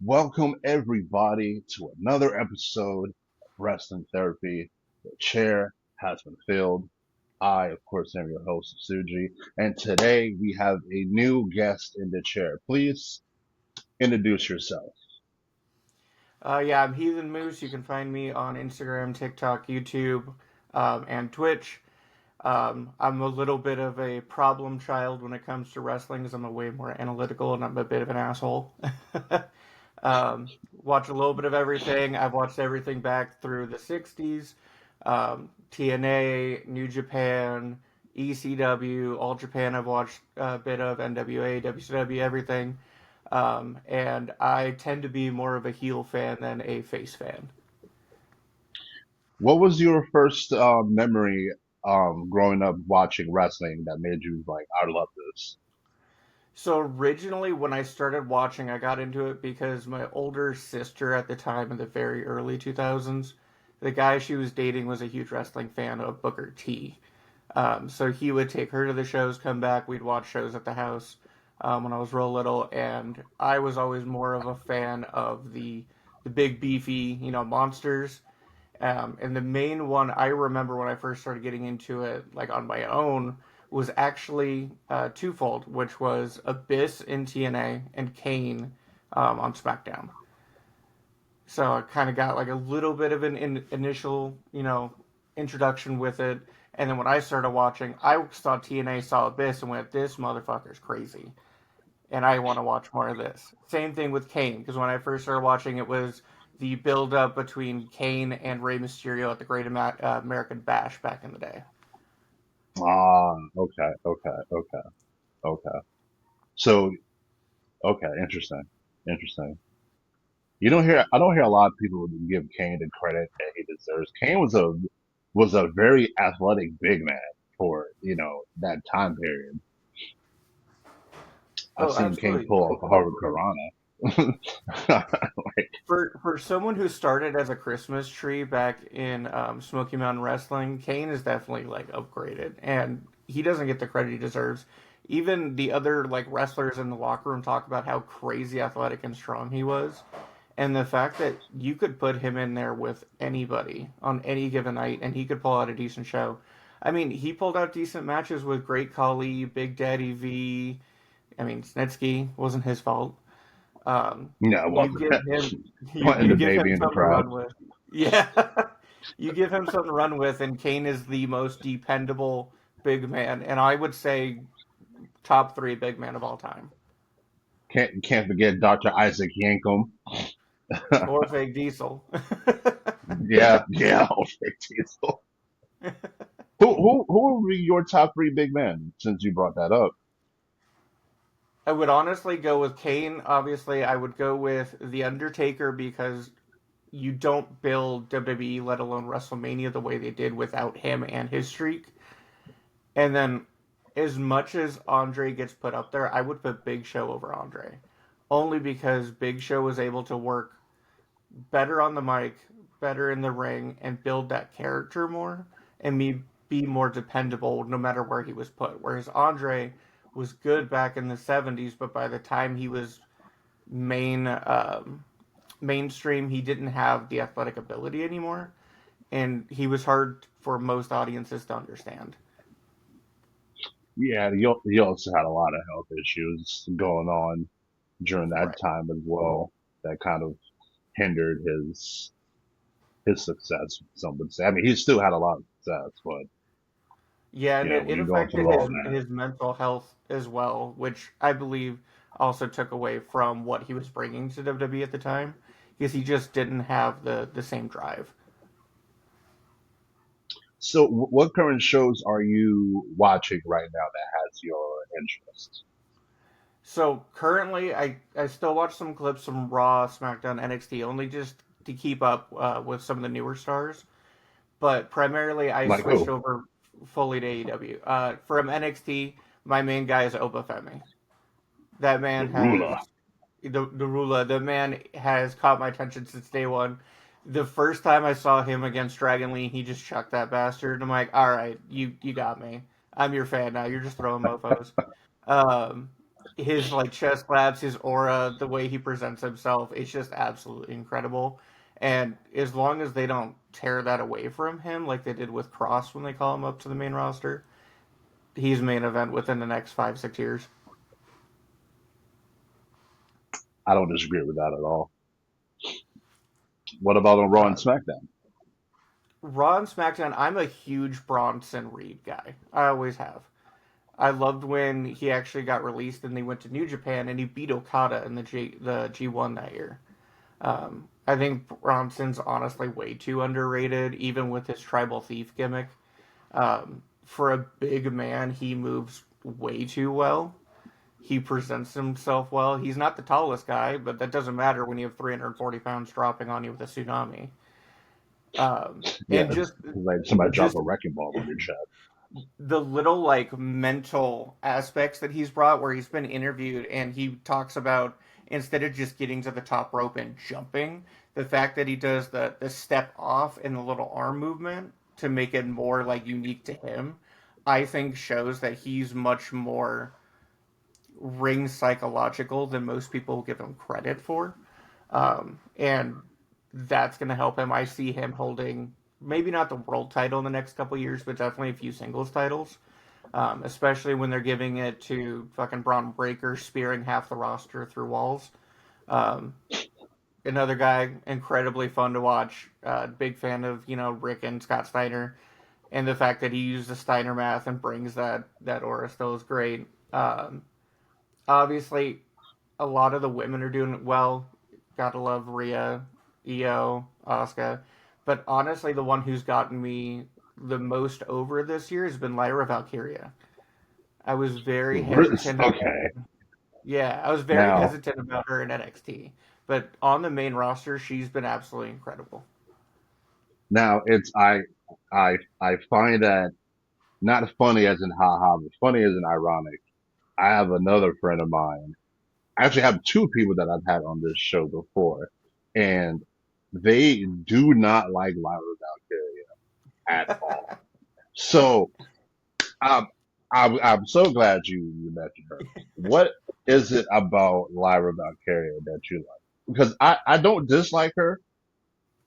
Welcome everybody to another episode of Wrestling Therapy. The chair has been filled. I, of course, am your host, Suji, and today we have a new guest in the chair. Please introduce yourself. Yeah, I'm Heathen Moose. You can find me on Instagram, TikTok, YouTube, and Twitch. I'm a little bit of a problem child when it comes to wrestling because I'm a way more analytical and I'm a bit of an asshole. Watch a little bit of everything. I've watched everything back through the 60s, TNA, New Japan, ECW, All Japan. I've watched a bit of NWA, WCW, everything. And I tend to be more of a heel fan than a face fan. What was your first memory growing up watching wrestling that made you like, I love this? So originally, when I started watching, I got into it because my older sister at the time in the very early 2000s, the guy she was dating was a huge wrestling fan of Booker T. So he would take her to the shows, come back, we'd watch shows at the house when I was real little, and I was always more of a fan of the big beefy, monsters. And the main one I remember when I first started getting into it, like on my own, was actually twofold, which was Abyss in TNA and Kane on SmackDown. So I kind of got like a little bit of an initial, introduction with it. And then when I started watching, I saw TNA, saw Abyss, and went, "This motherfucker's crazy," and I want to watch more of this. Same thing with Kane, because when I first started watching, it was the build up between Kane and Rey Mysterio at the Great American Bash back in the day. Okay. Okay. So, okay, interesting. I don't hear a lot of people give Kane the credit that he deserves. Kane was a very athletic big man for, that time period. I've Oh, seen Kane absolutely. pull off a Harvard Karana. Like, For someone who started as a Christmas tree back in Smoky Mountain Wrestling, Kane is definitely like upgraded, and he doesn't get the credit he deserves. Even the other like wrestlers in the locker room talk about how crazy athletic and strong he was. And the fact that you could put him in there with anybody on any given night and he could pull out a decent show. I mean, he pulled out decent matches with Great Khali, Big Daddy V. I mean, Snitsky wasn't his fault. it You wasn't give him putting you the give him baby in the something to crowd. run with. Yeah. You give him something to run with and Kane is the most dependable big man and I would say top 3 big man of all time. Can't forget Dr. Isaac Yankum. Or Fake Diesel. Yeah, Ulrich Diesel. Who would be your top three big men since you brought that up? I would honestly go with Kane. Obviously, I would go with The Undertaker because you don't build WWE, let alone WrestleMania, the way they did without him and his streak. And then, as much as Andre gets put up there, I would put Big Show over Andre. Only because Big Show was able to work better on the mic, better in the ring, and build that character more, and me be more dependable no matter where he was put. Whereas Andre was good back in the 70s, but by the time he was main mainstream, he didn't have the athletic ability anymore, and he was hard for most audiences to understand. Yeah, he also had a lot of health issues going on during that Right. time as well that kind of hindered his success, some would say. I mean, he still had a lot of success, but Yeah, and it, when it you're going affected through all that, his mental health as well, which I believe also took away from what he was bringing to WWE at the time, because he just didn't have the same drive. so what current shows are you watching right now that has your interest? So currently, I still watch some clips from Raw, SmackDown, NXT, only just to keep up with some of the newer stars. But primarily, I Like switched who? over fully to AEW. From NXT, my main guy is Oba Femi. That The man Ruler. has the Rula. The man has caught my attention since day one. The first time I saw him against Dragon Lee, he just chucked that bastard. I'm like, all right, you got me. I'm your fan now. You're just throwing mofos. Um, his like chest slaps, his aura, the way he presents himself, it's just absolutely incredible. And as long as they don't tear that away from him, like they did with Cross when they call him up to the main roster, he's main event within the next 5 6 years. I don't disagree with that at all. What about on Raw and Uh, SmackDown? Raw and SmackDown, I'm a huge Bronson Reed guy. I always have. I loved when he actually got released and they went to New Japan and he beat Okada in the G1 that year. I think Bronson's honestly way too underrated, even with his tribal thief gimmick. For a big man, he moves way too well. He presents himself well. He's not the tallest guy, but that doesn't matter when you have 340 pounds dropping on you with a tsunami. Yeah, And it's like somebody drop just a wrecking ball on your chest. the little like mental aspects that he's brought where he's been interviewed and he talks about instead of just getting to the top rope and jumping, the fact that he does the step off and the little arm movement to make it more like unique to him, I think shows that he's much more ring psychological than most people give him credit for. And that's going to help him. I see him holding maybe not the world title in the next couple years, but definitely a few singles titles. Especially when they're giving it to fucking Braun Breaker spearing half the roster through walls. Um, Another guy, incredibly fun to watch. Big fan of Rick and Scott Steiner, and the fact that he used the Steiner math and brings that aura still is great. Obviously, a lot of the women are doing well. Gotta love Rhea, Io, Asuka. But honestly, the one who's gotten me the most over this year has been Lyra Valkyria. I was very hesitant about. Okay, Yeah, I was very now hesitant about her in NXT, but on the main roster, she's been absolutely incredible. it's I find that not funny as in haha, but funny as in ironic. I have another friend of mine. I actually have two people that I've had on this show before, and they do not like Lyra Valkyria at all. So I'm so glad you mentioned her. What is it about Lyra Valkyria that you like? Because I don't dislike her.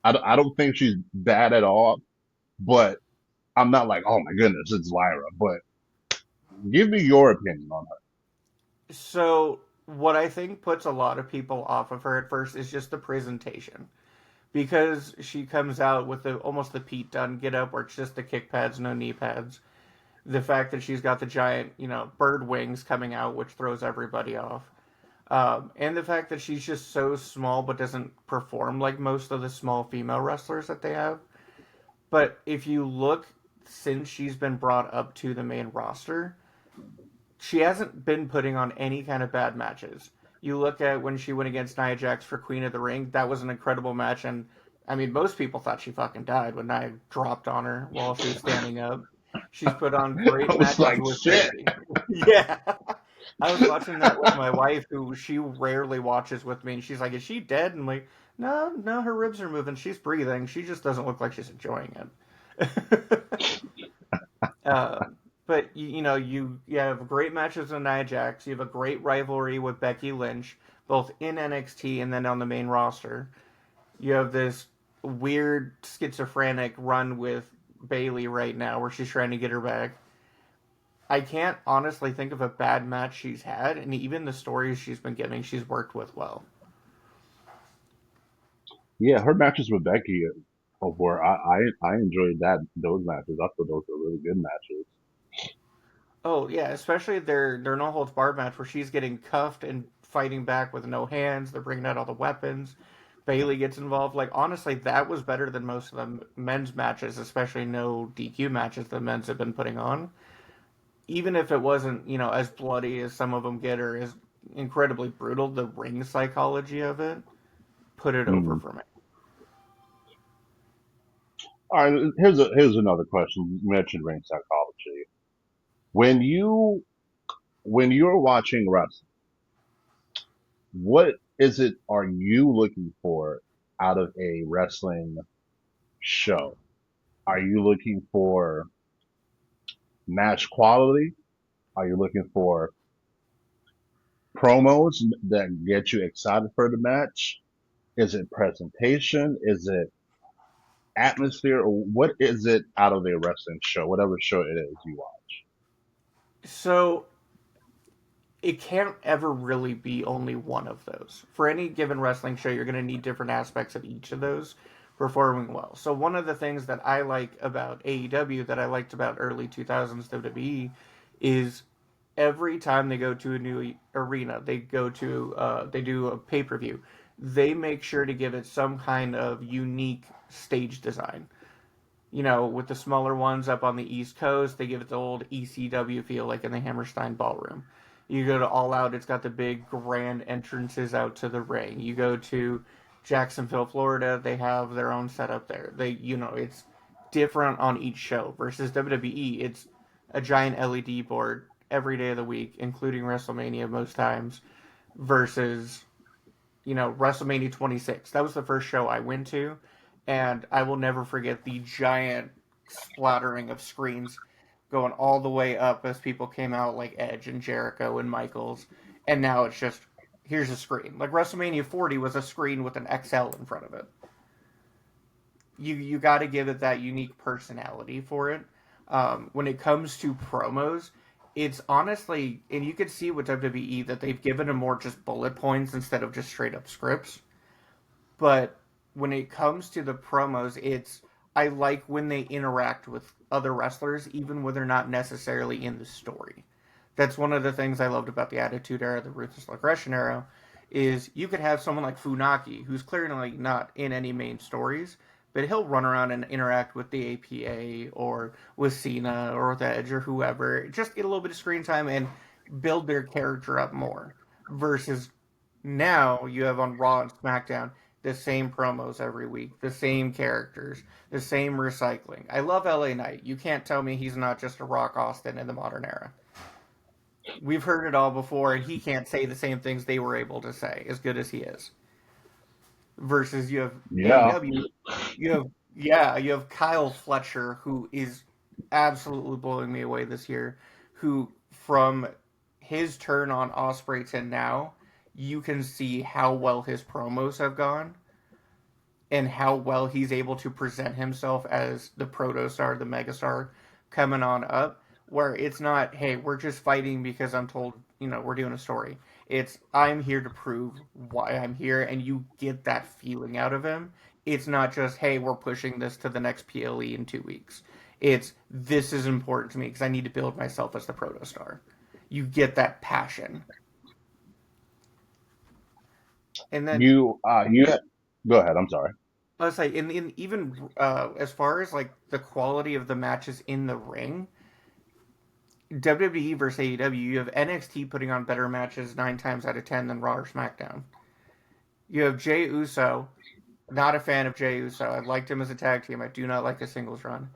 I don't think she's bad at all, but I'm not like, oh my goodness, it's Lyra. But give me your opinion on her. So, what I think puts a lot of people off of her at first is just the presentation. Because she comes out with almost the Pete Dunne get up where it's just the kick pads, no knee pads. The fact that she's got the giant, bird wings coming out, which throws everybody off. And the fact that she's just so small but doesn't perform like most of the small female wrestlers that they have. But if you look since she's been brought up to the main roster, she hasn't been putting on any kind of bad matches. You look at when she went against Nia Jax for Queen of the Ring, that was an incredible match. And I mean, most people thought she fucking died when Nia dropped on her while she was standing up. She's put on I great was matches like, with shit. Bayley. Yeah. I was watching that with my wife, who she rarely watches with me, and she's like, "Is she dead?" And I'm like, "No, no, her ribs are moving. She's breathing. She just doesn't look like she's enjoying it." uh, but you have great matches with Nia Jax. You have a great rivalry with Becky Lynch, both in NXT and then on the main roster. You have this weird schizophrenic run with Bayley right now, where she's trying to get her back. I can't honestly think of a bad match she's had, and even the stories she's been giving, she's worked with well. Yeah, her matches with Becky were I enjoyed those matches. I thought those were really good matches. Oh yeah, especially their no holds barred match where she's getting cuffed and fighting back with no hands. They're bringing out all the weapons. Bayley gets involved. Like honestly, that was better than most of the men's matches, especially no DQ matches the men's have been putting on. Even if it wasn't as bloody as some of them get or as incredibly brutal, the ring psychology of it put it over Mm. for me. All right, here's another question. You mentioned ring psychology. When you when you're watching wrestling, what is it are you looking for out of a wrestling show? Are you looking for match quality? Are you looking for promos that get you excited for the match? Is it presentation? Is it atmosphere? Or what is it out of a wrestling show, whatever show it is you watch? So it can't ever really be only one of those. For any given wrestling show, you're going to need different aspects of each of those performing well. So one of the things that I like about AEW that I liked about early 2000s WWE is every time they go to a new arena, they do a pay-per-view. They make sure to give it some kind of unique stage design. With the smaller ones up on the East Coast, they give it the old ECW feel, like in the Hammerstein Ballroom. You go to All Out, it's got the big grand entrances out to the ring. You go to Jacksonville, Florida, they have their own setup there. It's different on each show. Versus WWE, it's a giant LED board every day of the week, including WrestleMania most times. Versus WrestleMania 26. That was the first show I went to, and I will never forget the giant splattering of screens going all the way up as people came out like Edge and Jericho and Michaels, and now it's just here's a screen. Like WrestleMania 40 was a screen with an XL in front of it. You got to give it that unique personality for it. When it comes to promos, it's honestly, and you could see with WWE that they've given them more just bullet points instead of just straight up scripts. But when it comes to the promos, I like when they interact with other wrestlers, even when they're not necessarily in the story. That's one of the things I loved about the Attitude Era, the Ruthless Aggression Era, is you could have someone like Funaki, who's clearly not in any main stories, but he'll run around and interact with the APA or with Cena or with Edge or whoever, just get a little bit of screen time and build their character up more. Versus now you have on Raw and SmackDown the same promos every week, the same characters, the same recycling. I love LA Knight. You can't tell me he's not just a Rock Austin in the modern era. We've heard it all before, and he can't say the same things they were able to say, as good as he is. Versus you have Yeah. AEW, you have Kyle Fletcher, who is absolutely blowing me away this year. Who from his turn on Osprey to now, you can see how well his promos have gone and how well he's able to present himself as the protostar, the megastar coming on up, where it's not, hey, we're just fighting because I'm told, we're doing a story. It's, I'm here to prove why I'm here, and you get that feeling out of him. It's not just, hey, we're pushing this to the next PLE in 2 weeks. It's, this is important to me because I need to build myself as the protostar. You get that passion. And then Go ahead. I'm sorry. let's say in even as far as like the quality of the matches in the ring, WWE versus AEW, you have NXT putting on better matches 9 times out of 10 than Raw or SmackDown. You have Jey Uso, not a fan of Jey Uso. I liked him as a tag team. I do not like the singles run.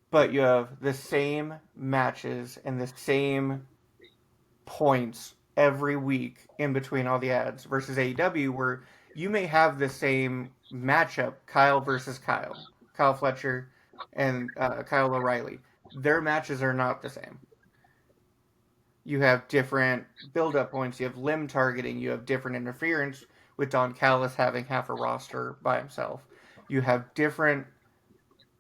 But you have the same matches and the same points every week in between all the ads versus AEW, where you may have the same matchup, Kyle versus Kyle Fletcher and Kyle O'Reilly. Their matches are not the same. You have different build-up points. You have limb targeting. You have different interference with Don Callis having half a roster by himself. You have different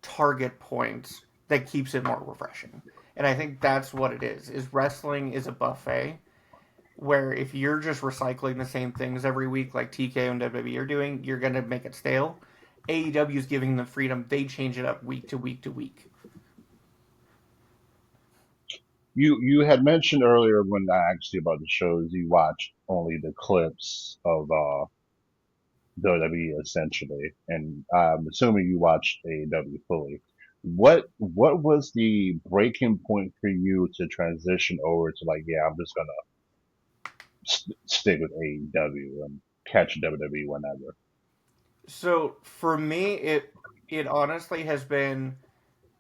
target points that keeps it more refreshing. And I think that's what it is. Is wrestling is a buffet where if you're just recycling the same things every week like TKO and WWE are doing, you're going to make it stale. AEW is giving them freedom. They change it up week to week to week. You had mentioned earlier when I asked you about the shows, you watched only the clips of WWE essentially, and I'm assuming you watched AEW fully. What was the breaking point for you to transition over to like, yeah, I'm just gonna stick with AEW and catch WWE whenever? So for me, it honestly has been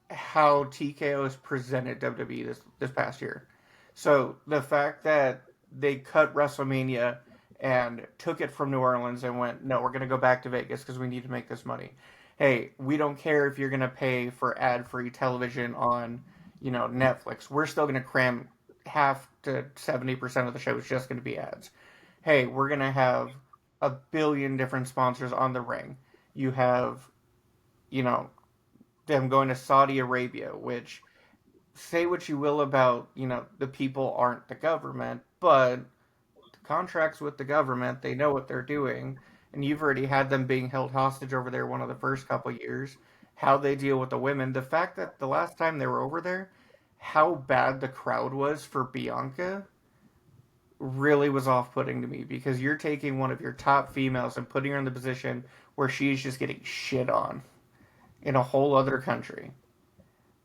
how TKO has presented WWE this past year. So the fact that they cut WrestleMania and took it from New Orleans and went, no, we're going to go back to Vegas because we need to make this money. Hey, we don't care if you're going to pay for ad-free television on, Netflix. We're still going to cram half to 70% of the show is just going to be ads. Hey, we're going to have a billion different sponsors on the ring. You have, you know, them going to Saudi Arabia, which say what you will about, the people aren't the government, but the contracts with the government, they know what they're doing. And you've already had them being held hostage over there one of the first couple of years. How they deal with the women. The fact that the last time they were over there, how bad the crowd was for Bianca really was off putting to me because you're taking one of your top females and putting her in the position where she's just getting shit on in a whole other country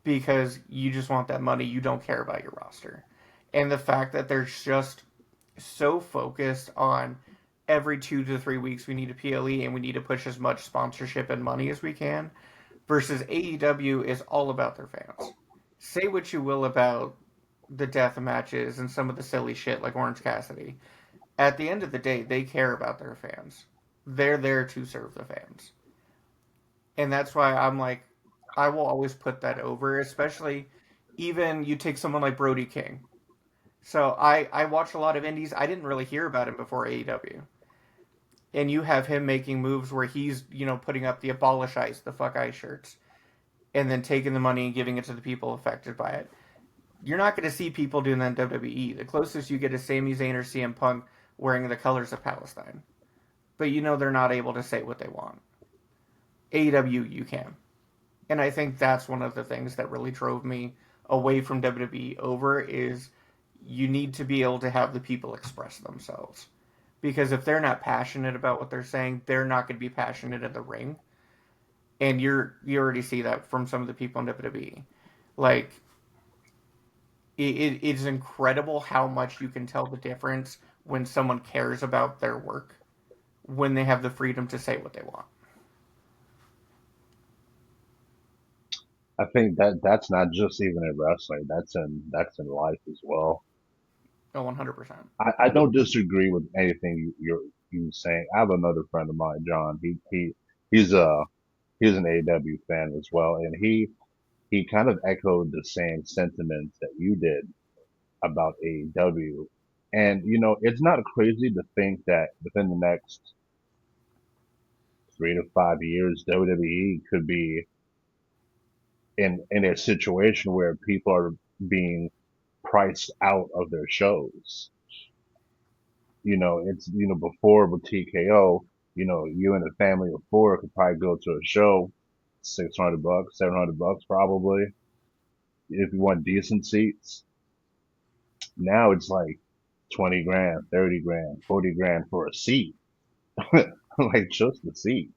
because you just want that money. You don't care about your roster. And the fact that they're just so focused on every 2 to 3 weeks we need a PLE and we need to push as much sponsorship and money as we can versus AEW is all about their fans. Say what you will about the death matches and some of the silly shit like Orange Cassidy. At the end of the day, they care about their fans. They're there to serve the fans. And that's why I'm like, I will always put that over, especially even you take someone like Brody King. So I watched a lot of indies. I didn't really hear about him before AEW. And you have him making moves where he's, putting up the abolish ice, the fuck ice shirts, and then taking the money and giving it to the people affected by it. You're not going to see people doing that in WWE. The closest you get is Sami Zayn or CM Punk wearing the colors of Palestine. But they're not able to say what they want. AEW, you can. And I think that's one of the things that really drove me away from WWE over is you need to be able to have the people express themselves. Because if they're not passionate about what they're saying, they're not going to be passionate in the ring. And you already see that from some of the people in WWE. Like it's incredible how much you can tell the difference when someone cares about their work when they have the freedom to say what they want. I think that that's not just even in wrestling. That's in life as well. Oh, 100%. I don't disagree with anything you saying. I have another friend of mine, John. He's a he's an AEW fan as well, and he kind of echoed the same sentiments that you did about AEW. And it's not crazy to think that within the next 3 to 5 years, WWE could be in a situation where people are being priced out of their shows. It's before with TKO, you and a family of four could probably go to a show, $600, $700 probably, if you want decent seats. Now it's like 20 grand, 30 grand, 40 grand for a seat, like just the seat.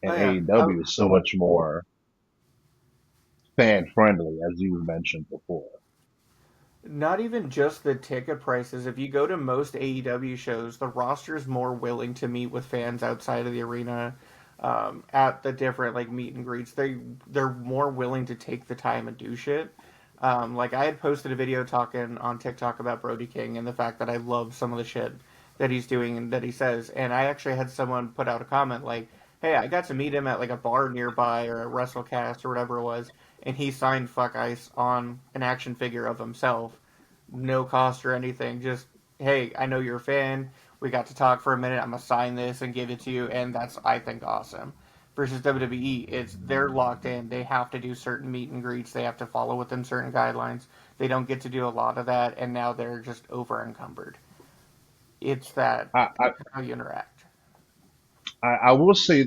Oh And yeah, I, AEW is so much more fan friendly, as you mentioned before. not even just the ticket prices. If you go to most AEW shows, the roster is more willing to meet with fans outside of the arena, at the different like meet and greets. They're more willing to take the time and do shit. Like I had posted a video talking on TikTok about Brody King and the fact that I love some of the shit that he's doing and that he says. And I actually had someone put out a comment like, "Hey, I got to meet him at like a bar nearby or a WrestleCast or whatever it was, and he signed Fuck Ice on an action figure of himself, no cost or anything. Just hey, I know you're a fan. We got to talk for a minute. I'm gonna sign this and give it to you, and that's I think awesome." Versus WWE, it's they're locked in. They have to do certain meet and greets. They have to follow within certain guidelines. They don't get to do a lot of that, and now they're just over encumbered. It's that I, I, how you interact. I will say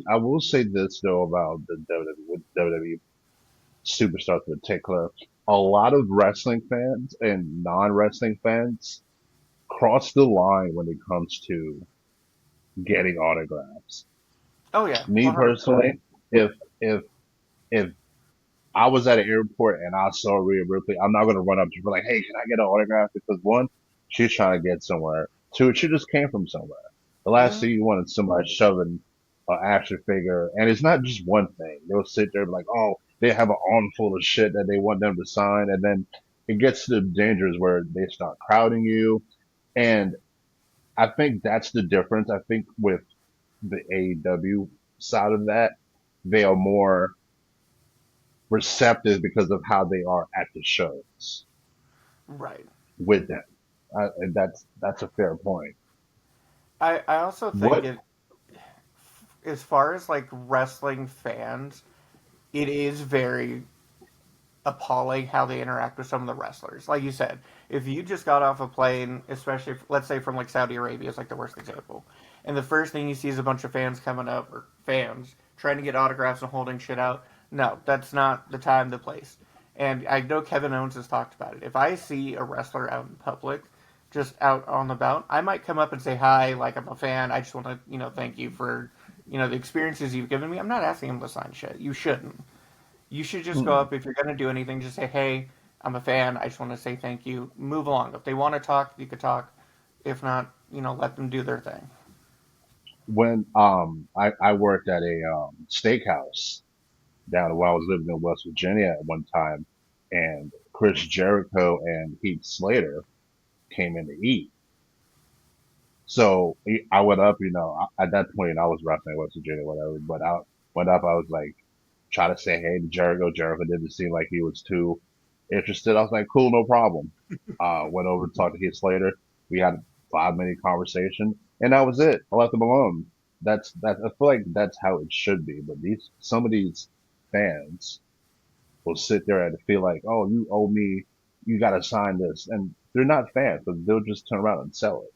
this though about the WWE with WWE superstars in particular. A lot of wrestling fans and non-wrestling fans cross the line when it comes to getting autographs. Oh yeah, Me 100%. personally, if if if I was at an airport and I saw Rhea Ripley, I'm not gonna run up to her like, "Hey, can I get an autograph?" Because one, she's trying to get somewhere. Two, she just came from somewhere. The last Mm-hmm. thing you want is somebody shoving an action figure, and it's not just one thing. They'll sit there and be like, "Oh, they have an armful of shit that they want them to sign," and then it gets to the dangers where they start crowding you. And I think that's the difference. I think with the AEW side of that, they are more receptive because of how they are at the shows. Right. with them. And that's a fair point. I also think What it, as far as like wrestling fans, it is very appalling how they interact with some of the wrestlers. Like you said, if you just got off a plane, especially let's say from like Saudi Arabia is like the worst example, and the first thing you see is a bunch of fans coming up or fans trying to get autographs and holding shit out. No, that's not the time, the place. And I know Kevin Owens has talked about it. If I see a wrestler out in public, just out on the bout, I might come up and say hi, like I'm a fan. I just want to, thank you for, the experiences you've given me. I'm not asking him to sign shit. You shouldn't. You should just go mm, up if you're going to do anything. Just say, "Hey, I'm a fan. I just want to say thank you." Move along. If they want to talk, you could talk. If not, let them do their thing. when I worked at a steakhouse down while I was living in West Virginia at one time, and Chris Jericho and Heath Slater came in to eat. So I went up, at that point I was wrestling in West Virginia, whatever. But I went up, I was like, try to say hey to Jericho. Jericho didn't seem like he was too interested. I was like, cool, no problem. Went over to talk to Heath Slater. We had a 5 minute conversation, and that was it. I left him alone. That. I feel like that's how it should be. But some of these fans will sit there and feel like, oh, you owe me, you got to sign this, and they're not fans, but they'll just turn around and sell it.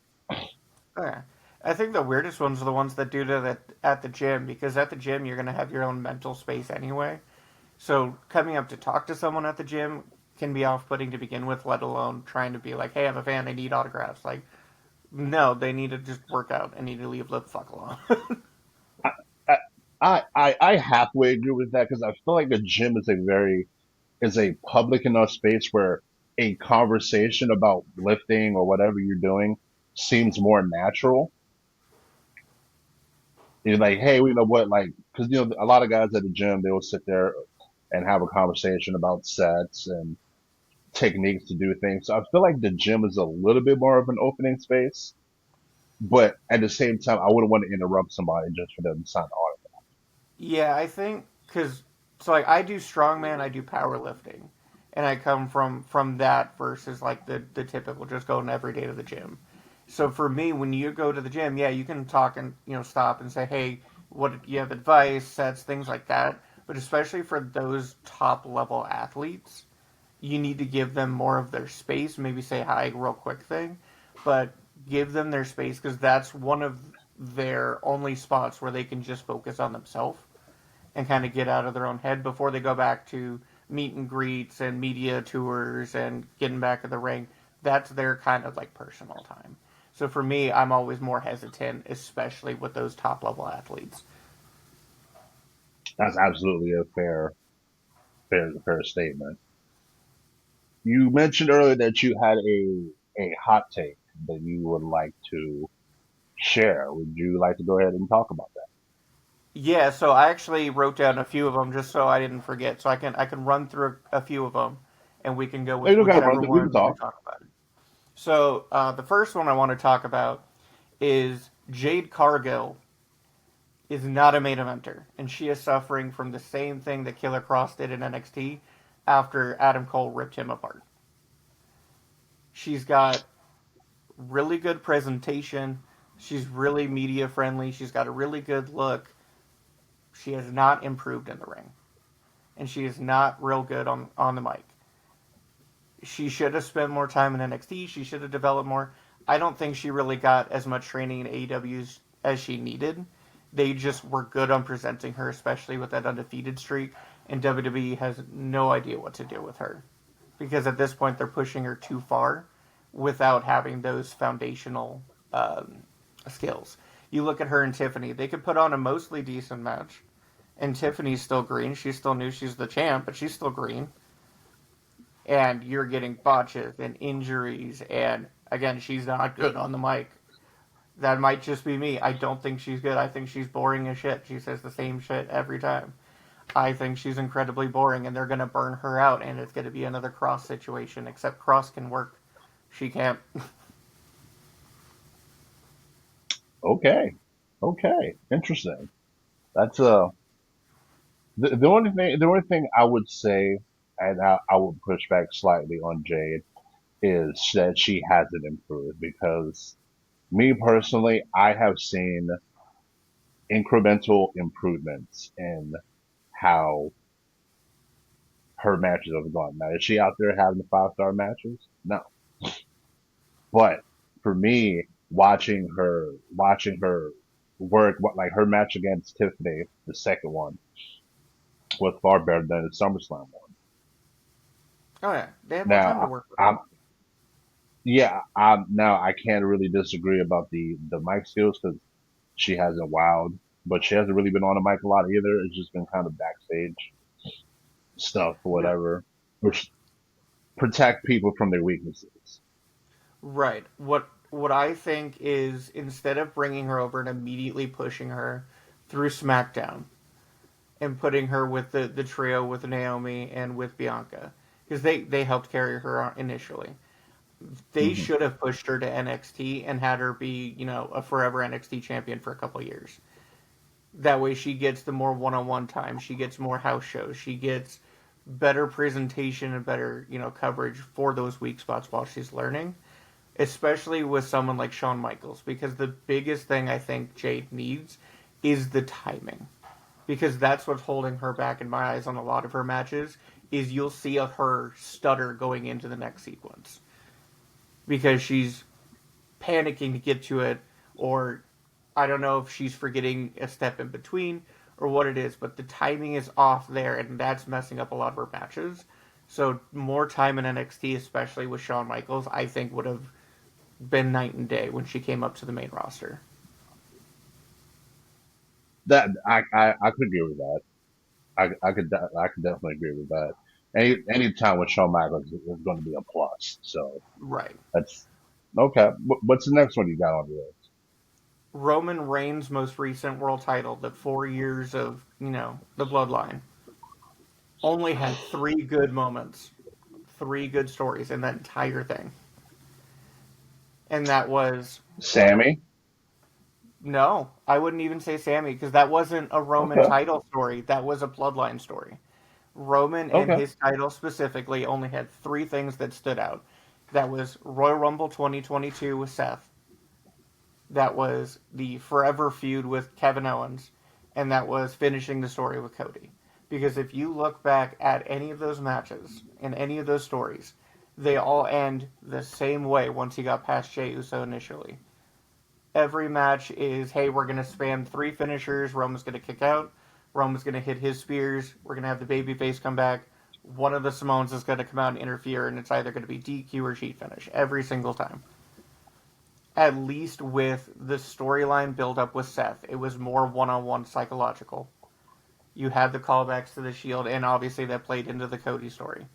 Yeah. I think the weirdest ones are the ones that do that at the gym because at the gym you're going to have your own mental space anyway. So coming up to talk to someone at the gym can be off-putting to begin with, let alone trying to be like, "Hey, I'm a fan. I need autographs." Like, no, they need to just work out and need to leave the fuck alone. I, I halfway agree with that because I feel like the gym is a public enough space where a conversation about lifting or whatever you're doing seems more natural. You're like, hey, you know what, like, because a lot of guys at the gym they will sit there and have a conversation about sets and techniques to do things. So I feel like the gym is a little bit more of an opening space, but at the same time, I wouldn't want to interrupt somebody just for them to sign on. Yeah, I think because so like I do strongman, I do powerlifting, and I come from that versus like the typical just going every day to the gym. So for me, when you go to the gym, yeah, you can talk and stop and say, hey, what you have advice, sets, things like that. But especially for those top level athletes, you need to give them more of their space. Maybe say hi, real quick thing, but give them their space because that's one of their only spots where they can just focus on themselves and kind of get out of their own head before they go back to meet and greets and media tours and getting back in the ring. That's their kind of like personal time. So for me, I'm always more hesitant, especially with those top level athletes. That's absolutely a fair statement. You mentioned earlier that you had a hot take that you would like to share. Would you like to go ahead and talk about that? Yeah, so I actually wrote down a few of them just so I didn't forget. So I can run through a few of them, and we can go Hey, you with don't got to run. whichever We can one we talk. talk about. So the first one I want to talk about is Jade Cargill is not a main eventer, and she is suffering from the same thing that Killer Cross did in NXT after Adam Cole ripped him apart. She's got really good presentation. She's really media friendly. She's got a really good look. She has not improved in the ring, and she is not real good on the mic. She should have spent more time in NXT. She should have developed more. I don't think she really got as much training in AEW as she needed. They just were good on presenting her, especially with that undefeated streak. And WWE has no idea what to do with her because at this point they're pushing her too far without having those foundational skills. You look at her and Tiffany; they could put on a mostly decent match, and Tiffany's still green. She's still new. She's the champ, but she's still green and you're getting botches and injuries. And again, she's not good on the mic. That might just be me. I don't think she's good. I think she's boring as shit. She says the same shit every time. I think she's incredibly boring, and they're going to burn her out, and it's going to be another Cross situation, except Cross can work. She can't. Okay. Okay. Interesting. That's the only thing I would say, and I would push back slightly on Jade. is that she hasn't improved because me personally, I have seen incremental improvements in how her matches have gone. Now, is she out there having the 5-star matches? No. But for me, watching her work, what like her match against Tiffany, the second one, was far better than the SummerSlam one. Oh yeah, they had more time to Now, work with. I'm now I can't really disagree about the mic skills because she hasn't wowed, but she hasn't really been on the mic a lot either. It's just been kind of backstage stuff or No, whatever, which protect people from their weaknesses. right. What I think is instead of bringing her over and immediately pushing her through SmackDown and putting her with the trio with Naomi and with Bianca, because they helped carry her on initially. They Hmm. should have pushed her to NXT and had her be, a forever NXT champion for a couple of years. That way she gets the more one-on-one time, she gets more house shows, she gets better presentation and better, coverage for those weak spots while she's learning, especially with someone like Shawn Michaels, because the biggest thing I think Jade needs is the timing. Because that's what's holding her back in my eyes on a lot of her matches is you'll see her stutter going into the next sequence because she's panicking to get to it, or I don't know if she's forgetting a step in between or what it is, but the timing is off there, and that's messing up a lot of her matches. So more time in NXT, especially with Shawn Michaels, I think would have been night and day when she came up to the main roster. That I could agree with that. I could definitely agree with that. Any time with Shawn Michaels is going to be a plus. So Right. that's okay. What's the next one you got on your list? Roman Reigns' most recent world title, the 4 years of, the bloodline, only had three good moments, three good stories in that entire thing. And that was Sammy. no, I wouldn't even say Sammy because that wasn't a Roman Okay. title story. That was a bloodline story. Roman and Okay. his title specifically only had three things that stood out. That was Royal Rumble 2022 with Seth. That was the Forever feud with Kevin Owens. And that was finishing the story with Cody. Because if you look back at any of those matches and any of those stories, they all end the same way once he got past Jey Uso initially. Every match is, hey, we're going to spam three finishers. Roman's going to kick out. Roman's going to hit his spears. We're going to have the babyface come back. One of the Samoans is going to come out and interfere, and it's either going to be DQ or sheet finish every single time. At least with the storyline build up with Seth, it was more one on one psychological. You had the callbacks to the Shield, and obviously that played into the Cody story.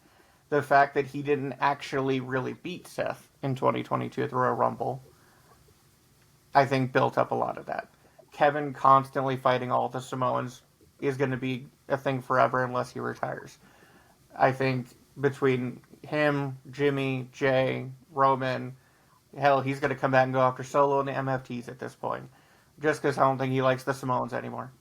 The fact that he didn't actually really beat Seth in 2022 at the Royal Rumble, I think built up a lot of that. Kevin constantly fighting all the Samoans is going to be a thing forever unless he retires. I think between him, Jimmy, Jay, Roman, hell, he's going to come back and go after Solo and the MFTs at this point, just because I don't think he likes the Samoans anymore.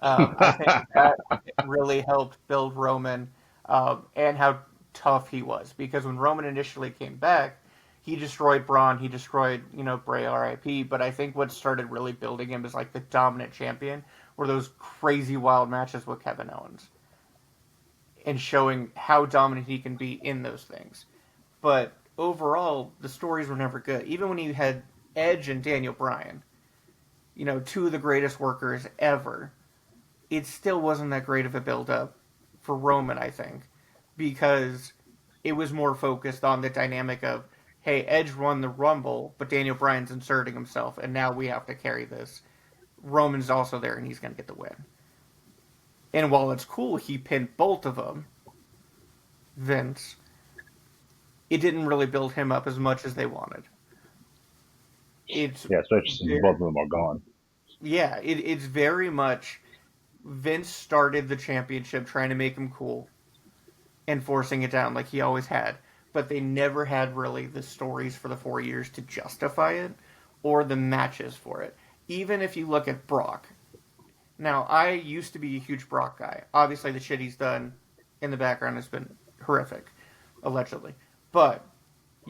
I think that really helped build Roman and how tough he was. Because when Roman initially came back, he destroyed Braun, he destroyed, Bray RIP. But I think what started really building him as like the dominant champion were those crazy wild matches with Kevin Owens and showing how dominant he can be in those things. But overall, the stories were never good. Even when you had Edge and Daniel Bryan, two of the greatest workers ever, it still wasn't that great of a build up for Roman, I think, because it was more focused on the dynamic of, hey, Edge won the Rumble, but Daniel Bryan's inserting himself, and now we have to carry this. Roman's also there, and he's going to get the win. And while it's cool he pinned both of them, Vince, it didn't really build him up as much as they wanted. It's Yeah, especially since very, both of them are gone. yeah, it's very much Vince started the championship trying to make him cool and forcing it down like he always had. But they never had really the stories for the 4 years to justify it or the matches for it. Even if you look at Brock. Now, I used to be a huge Brock guy. Obviously, the shit he's done in the background has been horrific, allegedly. But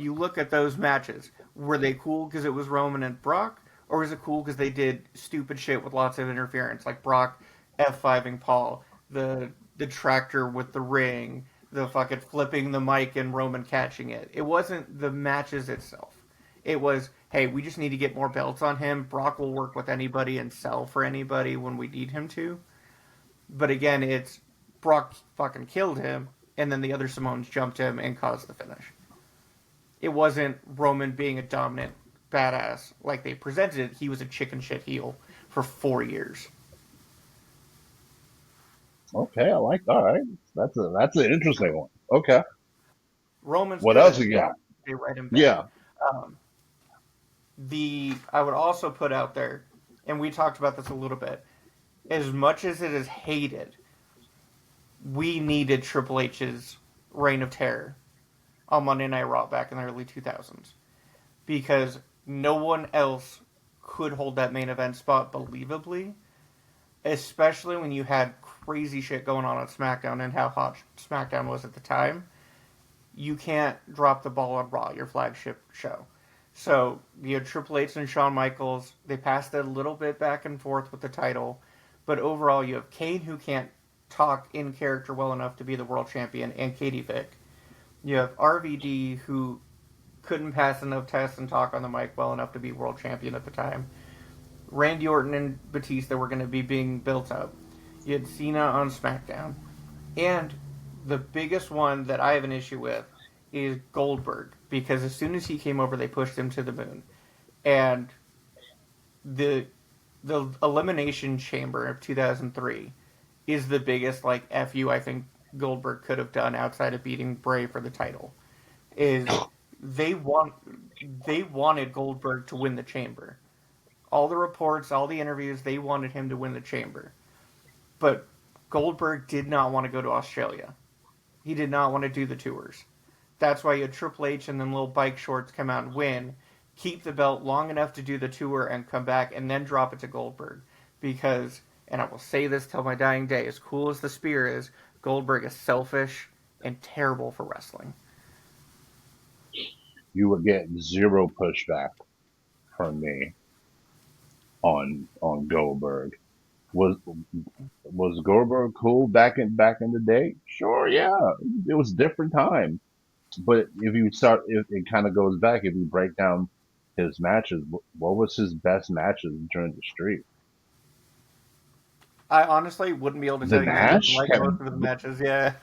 you look at those matches. Were they cool because it was Roman and Brock, or was it cool because they did stupid shit with lots of interference, like Brock F5ing Paul, the tractor with the ring, the fucking flipping the mic and Roman catching it. It wasn't the matches itself. It was, hey, we just need to get more belts on him. Brock will work with anybody and sell for anybody when we need him to. But again, it's Brock fucking killed him, and then the other Samoans jumped him and caused the finish. It wasn't Roman being a dominant badass like they presented it. He was a chicken shit heel for 4 years. Okay, I like. All right, that's an interesting one. Okay, Roman's what else good. you got? They write him bad. Yeah. Um, I would also put out there, and we talked about this a little bit. As much as it is hated, we needed Triple H's Reign of Terror on Monday Night Raw back in the early 2000s because no one else could hold that main event spot believably, especially when you had crazy shit going on SmackDown and how hot SmackDown was at the time. You can't drop the ball on Raw, your flagship show. So you had Triple H and Shawn Michaels. They passed it a little bit back and forth with the title, but overall you have Kane, who can't talk in character well enough to be the world champion, and Katie Vick. You have RVD, who couldn't pass enough tests and talk on the mic well enough to be world champion at the time. Randy Orton and Batista were going to be being built up. You had Cena on SmackDown. And the biggest one that I have an issue with is Goldberg, because as soon as he came over, they pushed him to the moon. And the Elimination Chamber of 2003 is the biggest, like, FU I think Goldberg could have done outside of beating Bray for the title. Is they wanted Goldberg to win the Chamber. All the reports, all the interviews, they wanted him to win the Chamber. But Goldberg did not want to go to Australia. He did not want to do the tours. That's why you had Triple H and then little bike shorts come out and win, keep the belt long enough to do the tour and come back and then drop it to Goldberg. Because, and I will say this till my dying day, as cool as the spear is, Goldberg is selfish and terrible for wrestling. You would get zero pushback from me on Goldberg. Was was Goldberg cool back in the day? Sure, yeah. It was a different time. But if it kind of goes back, if you break down his matches, what was his best matches during the streak? I honestly wouldn't be able to The tell you. I didn't Nash, like most of the matches, yeah.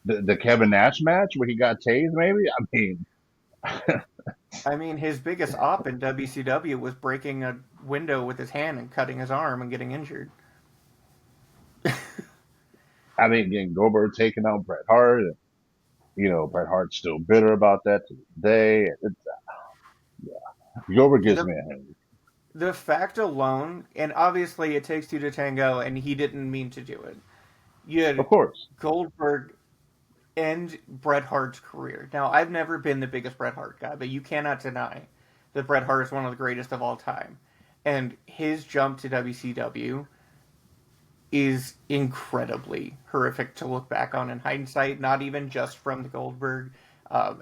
the Kevin Nash match where he got tased, maybe. I mean, I mean, his biggest op in WCW was breaking a window with his hand and cutting his arm and getting injured. getting Goldberg taking out Bret Hart, and Bret Hart's still bitter about that to this day. Goldberg gives The me a headache. the fact alone, and obviously it takes two to tango, and he didn't mean to do it. You Of had course, Goldberg end Bret Hart's career. Now, I've never been the biggest Bret Hart guy, but you cannot deny that Bret Hart is one of the greatest of all time. And his jump to WCW is incredibly horrific to look back on in hindsight, not even just from the Goldberg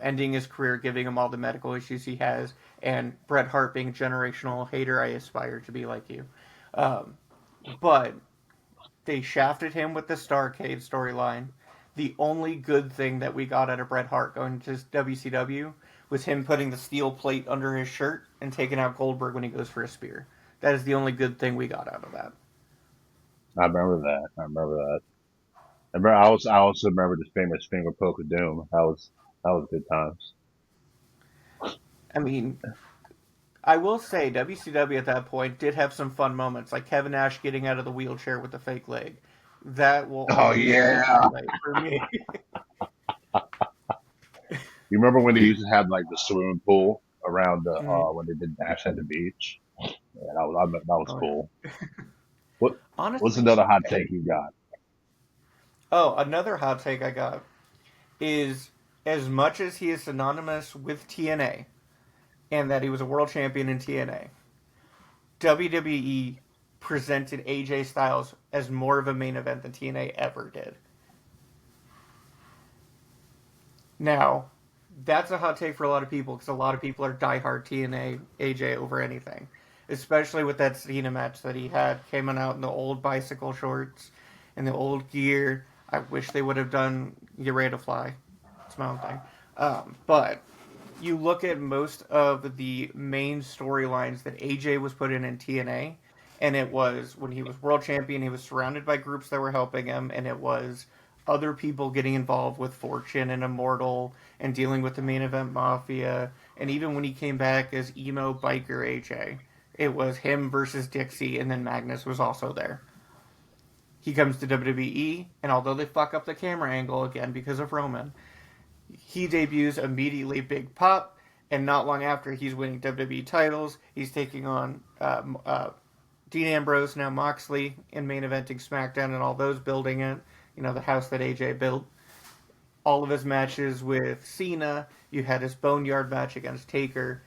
ending his career, giving him all the medical issues he has, and Bret Hart being a generational hater. I aspire to be like you. Um, but they shafted him with the Starcade storyline. The only good thing that we got out of Bret Hart going to WCW was him putting the steel plate under his shirt and taking out Goldberg when he goes for a spear. That is the only good thing we got out of that. I remember that. I remember that. I also remember the famous finger poke of doom. That was good times. I mean, I will say WCW at that point did have some fun moments, like Kevin Nash getting out of the wheelchair with the fake leg. That will Oh always be a yeah. highlight for me. You remember when they used to have like the swimming pool around the Mhm. when they did Dash at the beach? Yeah, that was Oh yeah. cool. What what's Honestly, another hot take you got? oh, another hot take I got is as much as he is synonymous with TNA and that he was a world champion in TNA, WWE presented AJ Styles as more of a main event than TNA ever did. Now, That's a hot take for a lot of people because a lot of people are diehard TNA AJ over anything, especially with that Cena match that he had coming out in the old bicycle shorts and the old gear. I wish they would have done Get Ready to Fly. It's my own thing. But you look at most of the main storylines that AJ was put in TNA, and it was when he was world champion, he was surrounded by groups that were helping him, and it was other people getting involved with Fortune and Immortal and dealing with the main event mafia, and even when he came back as emo biker AJ, it was him versus Dixie, and then Magnus was also there. He comes to WWE, and although they fuck up the camera angle again because of Roman, he debuts immediately big pop, and not long after he's winning WWE titles, he's taking on Dean Ambrose, now Moxley, in main eventing SmackDown, and all those building it. You know, the house that AJ built. All of his matches with Cena. You had his Boneyard match against Taker.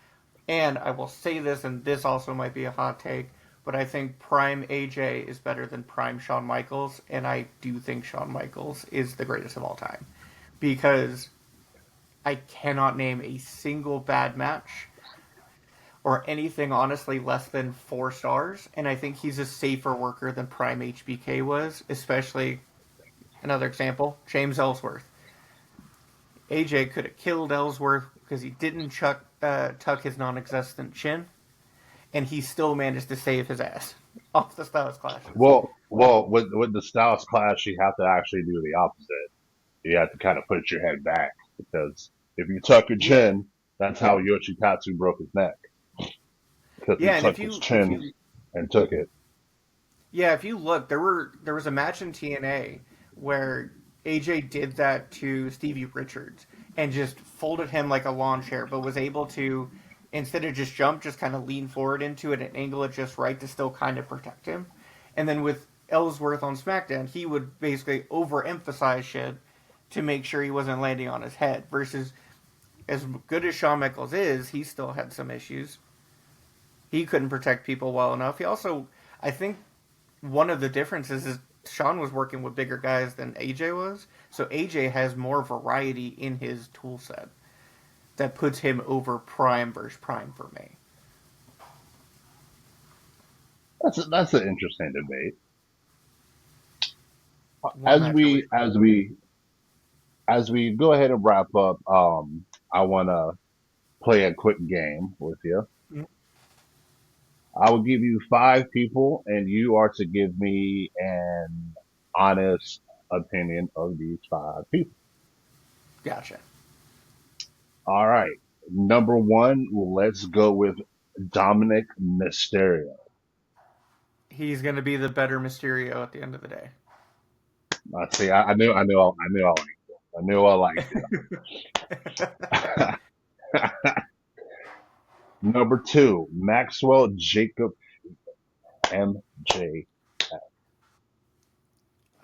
And I will say this, and this also might be a hot take, but I think Prime AJ is better than Prime Shawn Michaels, and I do think Shawn Michaels is the greatest of all time. Because I cannot name a single bad match or anything honestly less than 4 stars. And I think he's a safer worker than Prime HBK was, especially another example, James Ellsworth. AJ could have killed Ellsworth because he didn't tuck his non existent chin, and he still managed to save his ass off the Styles clashes. Well, with the Styles Clash, you have to actually do the opposite. You have to kind of put your head back because if you tuck your Yeah. chin, that's how Yoshitatsu broke his neck because he Yeah, and tucked his chin and took it. if you look, there was a match in TNA where AJ did that to Stevie Richards and just folded him like a lawn chair, but was able to instead of just jump, just kind of lean forward into it and angle it just right to still kind of protect him. And then with Ellsworth on SmackDown, he would basically overemphasize shit to make sure he wasn't landing on his head. Versus as good as Shawn Michaels is, he still had some issues. He couldn't protect people well enough. He also, I think, one of the differences is Shawn was working with bigger guys than AJ was, so AJ has more variety in his tool set that puts him over Prime versus Prime for me. That's an interesting debate. One that really. As we go ahead and wrap up, I want to play a quick game with you. I will give you 5 people, and you are to give me an honest opinion of these 5 people. Gotcha. All right. Number one, let's go with Dominic Mysterio. He's going to be the better Mysterio at the end of the day. Let's see. I knew I liked it. Number two, Maxwell Jacob MJ.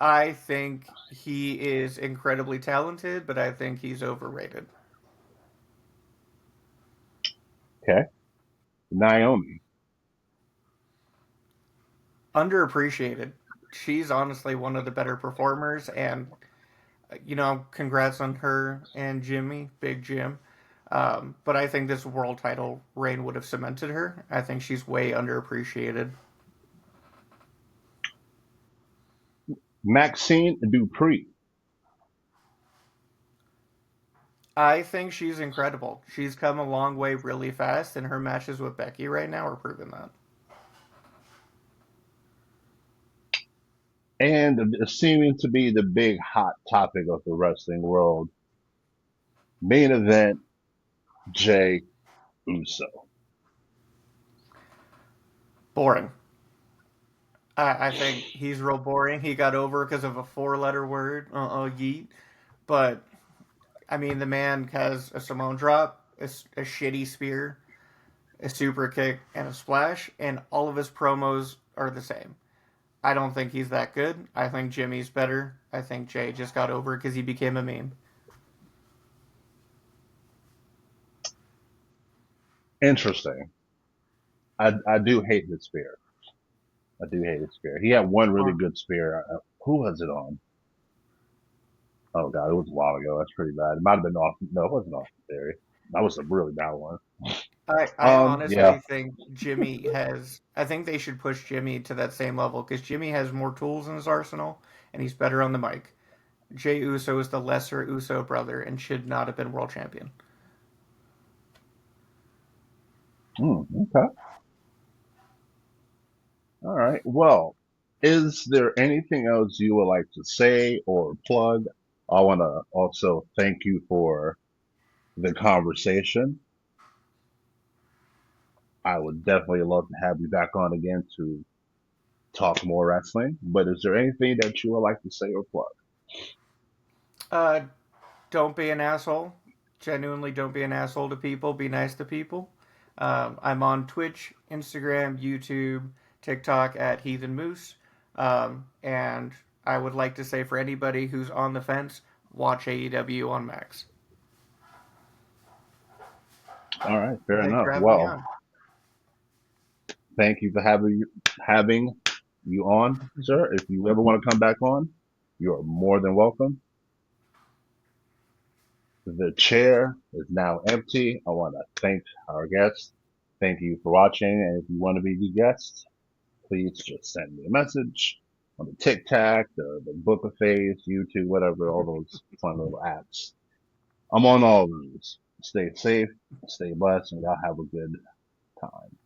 I think he is incredibly talented, but I think he's overrated. Okay. Naomi. Underappreciated. She's honestly one of the better performers, and congrats on her and Jimmy, Big Jim. But I think this world title reign would have cemented her. I think she's way underappreciated. Maxine Dupree. I think she's incredible. She's come a long way really fast, and her matches with Becky right now are proving that. And seeming to be the big hot topic of the wrestling world, main event, Jay Uso. Boring. I think he's real boring. He got over because of a four-letter word, yeet. But I mean, the man has a Samoan drop, a shitty spear, a super kick, and a splash, and all of his promos are the same. I don't think he's that good. I think Jimmy's better. I think Jay just got over because he became a meme. Interesting. I do hate his spear. I do hate his spear. He had one really good spear. Who was it on? Oh god, it was a while ago. That's pretty bad. It might have been Austin. No, it wasn't Austin Theory. That was a really bad one. I Yeah. honestly think Jimmy has. I think they should push Jimmy to that same level because Jimmy has more tools in his arsenal and he's better on the mic. Jey Uso is the lesser Uso brother and should not have been world champion. Okay. All right. Well, is there anything else you would like to say or plug? I want to also thank you for the conversation. I would definitely love to have you back on again to talk more wrestling. But is there anything that you would like to say or plug? Uh, don't be an asshole. Genuinely, don't be an asshole to people. Be nice to people. I'm on Twitch, Instagram, YouTube, TikTok at Heathen Moose. And I would like to say for anybody who's on the fence, watch AEW on Max. All right, fair Thanks enough. for having me Well, on. thank you for having you on, sir. If you ever want to come back on, you are more than welcome. The chair is now empty. I want to thank our guests. Thank you for watching. And if you want to be the guest, please just send me a message on the TikTok, the Book of Face, YouTube, whatever, all those fun little apps. I'm on all of those. Stay safe, stay blessed, and y'all have a good time.